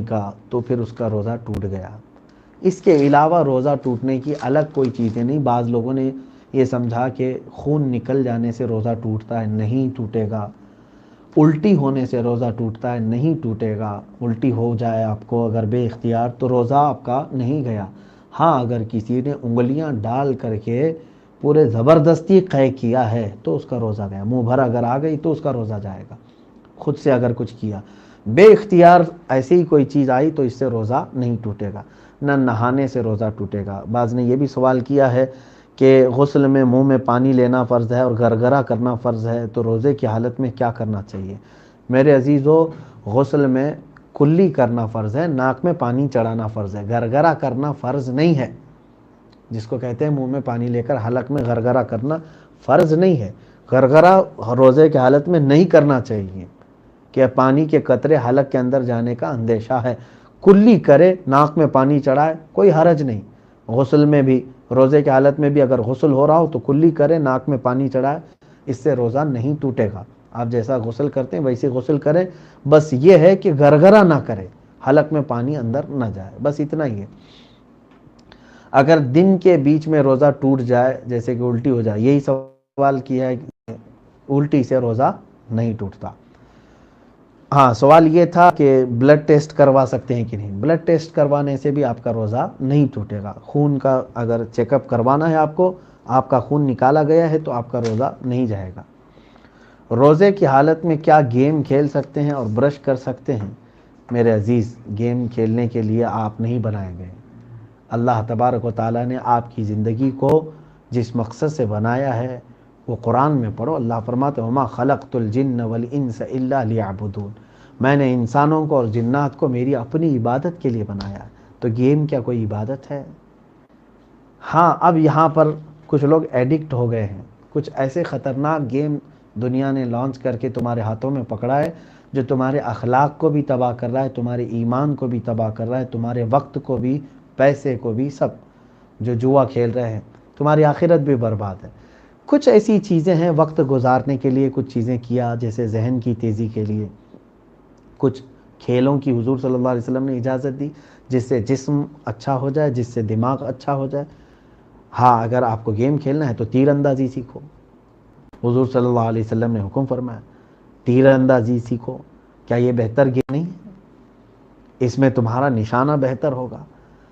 کا تو پھر اس کا روزہ ٹوٹ گیا۔ اس کے علاوہ روزہ ٹوٹنے کی الگ کوئی چیزیں نہیں۔ بعض لوگوں نے یہ سمجھا کہ خون نکل جانے سے روزہ ٹوٹتا ہے، نہیں ٹوٹے گا۔ الٹی ہونے سے روزہ ٹوٹتا ہے، نہیں ٹوٹے گا۔ الٹی ہو جائے آپ کو اگر بے اختیار تو روزہ آپ کا نہیں گیا۔ ہاں اگر کسی نے انگلیاں ڈال کر کے پورے زبردستی قے کیا ہے تو اس کا روزہ گیا۔ منہ بھر اگر آ گئی تو اس کا روزہ جائے گا۔ خود سے اگر کچھ کیا، بے اختیار ایسی ہی کوئی چیز آئی تو اس سے روزہ نہیں ٹوٹے گا۔ نہ نہانے سے روزہ ٹوٹے گا۔ بعض نے یہ بھی سوال کیا ہے کہ غسل میں منہ میں پانی لینا فرض ہے اور گرگرہ کرنا فرض ہے، تو روزے کی حالت میں کیا کرنا چاہیے؟ میرے عزیزو، غسل میں کلی کرنا فرض ہے، ناک میں پانی چڑھانا فرض ہے، گرگرہ کرنا فرض نہیں ہے۔ جس کو کہتے ہیں منہ میں پانی لے کر حلق میں گرگرہ کرنا فرض نہیں ہے۔ گرگرہ روزے کی حالت میں نہیں کرنا چاہیے کہ پانی کے قطرے حلق کے اندر جانے کا اندیشہ ہے۔ کلی کرے، ناک میں پانی چڑھائے، کوئی حرج نہیں۔ غسل میں بھی، روزے کی حالت میں بھی اگر غسل ہو رہا ہو تو کلی کرے، ناک میں پانی چڑھائے، اس سے روزہ نہیں ٹوٹے گا۔ آپ جیسا غسل کرتے ہیں ویسے غسل کریں، بس یہ ہے کہ گرگرہ نہ کرے، حلق میں پانی اندر نہ جائے، بس اتنا ہی ہے۔ اگر دن کے بیچ میں روزہ ٹوٹ جائے، جیسے کہ الٹی ہو جائے، یہی سوال کیا ہے کہ الٹی سے روزہ نہیں ٹوٹتا۔ ہاں سوال یہ تھا کہ بلڈ ٹیسٹ کروا سکتے ہیں کہ نہیں۔ بلڈ ٹیسٹ کروانے سے بھی آپ کا روزہ نہیں ٹوٹے گا۔ خون کا اگر چیک اپ کروانا ہے آپ کو، آپ کا خون نکالا گیا ہے تو آپ کا روزہ نہیں جائے گا۔ روزے کی حالت میں کیا گیم کھیل سکتے ہیں اور برش کر سکتے ہیں؟ میرے عزیز، گیم کھیلنے کے لیے آپ نہیں بنائے گئے۔ اللہ تبارک و تعالیٰ نے آپ کی زندگی کو جس مقصد سے بنایا ہے وہ قرآن میں پڑھو۔ اللہ فرماتے ہیں وَمَا خَلَقْتُ الْجِنَّ وَالْإِنسَ إِلَّا لِيَعْبُدُونَ، میں نے انسانوں کو اور جنات کو میری اپنی عبادت کے لیے بنایا ہے۔ تو گیم کیا کوئی عبادت ہے؟ ہاں اب یہاں پر کچھ لوگ ایڈکٹ ہو گئے ہیں۔ کچھ ایسے خطرناک گیم دنیا نے لانچ کر کے تمہارے ہاتھوں میں پکڑا ہے جو تمہارے اخلاق کو بھی تباہ کر رہا ہے، تمہارے ایمان کو بھی تباہ کر رہا ہے، تمہارے وقت کو بھی، پیسے کو بھی، سب۔ جو جوا کھیل رہے ہیں، تمہاری آخرت بھی برباد ہے۔ کچھ ایسی چیزیں ہیں وقت گزارنے کے لیے، کچھ چیزیں کیا جیسے ذہن کی تیزی کے لیے، کچھ کھیلوں کی حضور صلی اللہ علیہ وسلم نے اجازت دی جس سے جسم اچھا ہو جائے، جس سے دماغ اچھا ہو جائے۔ ہاں اگر آپ کو گیم کھیلنا ہے تو تیر اندازی سیکھو۔ حضور صلی اللہ علیہ وسلم نے حکم فرمایا تیر اندازی سیکھو۔ کیا یہ بہتر گیم نہیں ہے؟ اس میں تمہارا نشانہ بہتر ہوگا۔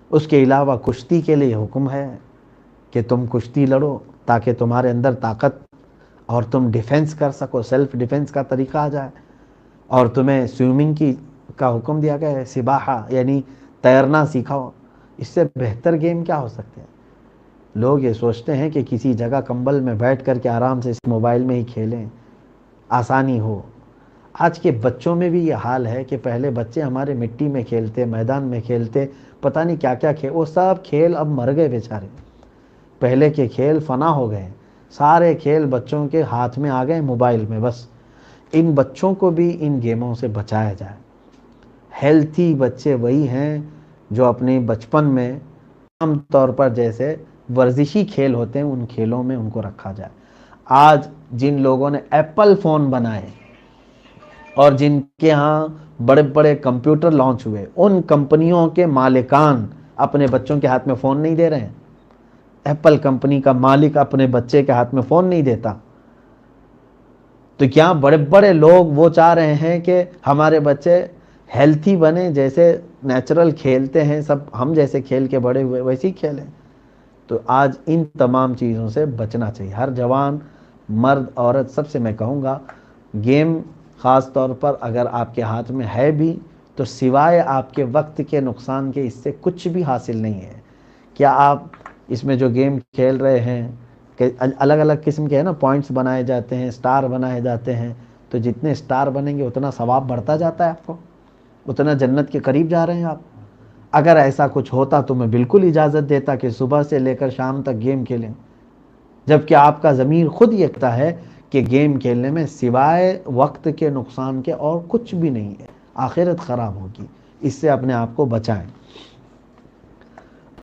اس کے علاوہ کشتی کے لیے حکم ہے کہ تم کشتی لڑو تاکہ تمہارے اندر طاقت اور تم ڈیفنس کر سکو، سیلف ڈیفنس کا طریقہ آ جائے۔ اور تمہیں سوئمنگ کا حکم دیا گیا ہے، سباحہ یعنی تیرنا سکھاؤ۔ اس سے بہتر گیم کیا ہو سکتے ہیں؟ لوگ یہ سوچتے ہیں کہ کسی جگہ کمبل میں بیٹھ کر کے آرام سے اس موبائل میں ہی کھیلیں، آسانی ہو۔ آج کے بچوں میں بھی یہ حال ہے کہ پہلے بچے ہمارے مٹی میں کھیلتے، میدان میں کھیلتے، پتہ نہیں کیا کیا کھیل، وہ سب کھیل اب مر گئے بیچارے۔ پہلے کے کھیل فنا ہو گئے، سارے کھیل بچوں کے ہاتھ میں آ گئے موبائل میں۔ بس ان بچوں کو بھی ان گیموں سے بچایا جائے۔ ہیلتھی بچے وہی ہیں جو اپنے بچپن میں عام طور پر جیسے ورزشی کھیل ہوتے ہیں ان کھیلوں میں ان کو رکھا جائے۔ آج جن لوگوں نے ایپل فون بنائے اور جن کے ہاں بڑے بڑے کمپیوٹر لانچ ہوئے، ان کمپنیوں کے مالکان اپنے بچوں کے ہاتھ میں فون نہیں دے رہے ہیں۔ ایپل کمپنی کا مالک اپنے بچے کے ہاتھ میں فون نہیں دیتا۔ تو کیا بڑے بڑے لوگ وہ چاہ رہے ہیں کہ ہمارے بچے ہیلتھی بنے، جیسے نیچرل کھیلتے ہیں سب، ہم جیسے کھیل کے بڑے ہوئے ویسے ہی کھیلیں؟ تو آج ان تمام چیزوں سے بچنا چاہیے۔ ہر جوان، مرد، عورت، سب سے میں کہوں گا گیم خاص طور پر اگر آپ کے ہاتھ میں ہے بھی تو سوائے آپ کے وقت کے نقصان کے اس سے کچھ بھی حاصل نہیں ہے۔ کیا آپ اس میں جو گیم کھیل رہے ہیں کہ الگ الگ قسم کے ہیں نا، پوائنٹس بنائے جاتے ہیں، سٹار بنائے جاتے ہیں، تو جتنے سٹار بنیں گے اتنا ثواب بڑھتا جاتا ہے، آپ کو اتنا جنت کے قریب جا رہے ہیں آپ۔ اگر ایسا کچھ ہوتا تو میں بالکل اجازت دیتا کہ صبح سے لے کر شام تک گیم کھیلیں، جبکہ آپ کا ضمیر خود یہ کہتا ہے کہ گیم کھیلنے میں سوائے وقت کے نقصان کے اور کچھ بھی نہیں ہے، آخرت خراب ہوگی۔ اس سے اپنے آپ کو بچائیں۔